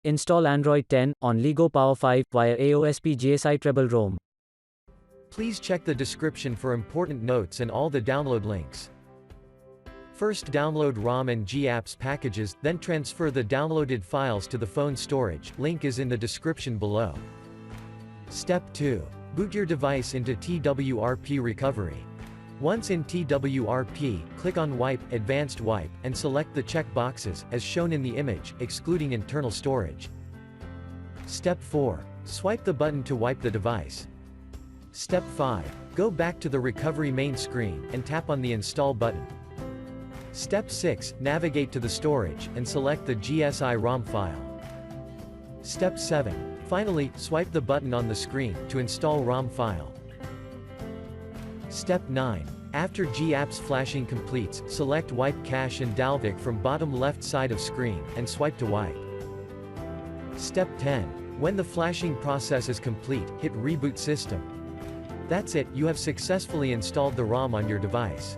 Install Android 10 on Leagoo Power 5 via AOSP GSI Treble ROM. Please check the description for important notes and all the download links. First download ROM and GApps packages, then transfer the downloaded files to the phone storage, link is in the description below. Step 2. Boot your device into TWRP recovery. Once in TWRP, click on Wipe, Advanced Wipe, and select the check boxes, as shown in the image, excluding internal storage. Step 4. Swipe the button to wipe the device. Step 5. Go back to the recovery main screen, and tap on the Install button. Step 6. Navigate to the storage, and select the GSI ROM file. Step 7. Finally, swipe the button on the screen, to install ROM file. Step 9. After GApps flashing completes, select Wipe Cache and dalvik from bottom left side of screen, and swipe to wipe. Step 10. When the flashing process is complete, hit Reboot System. That's it, you have successfully installed the ROM on your device.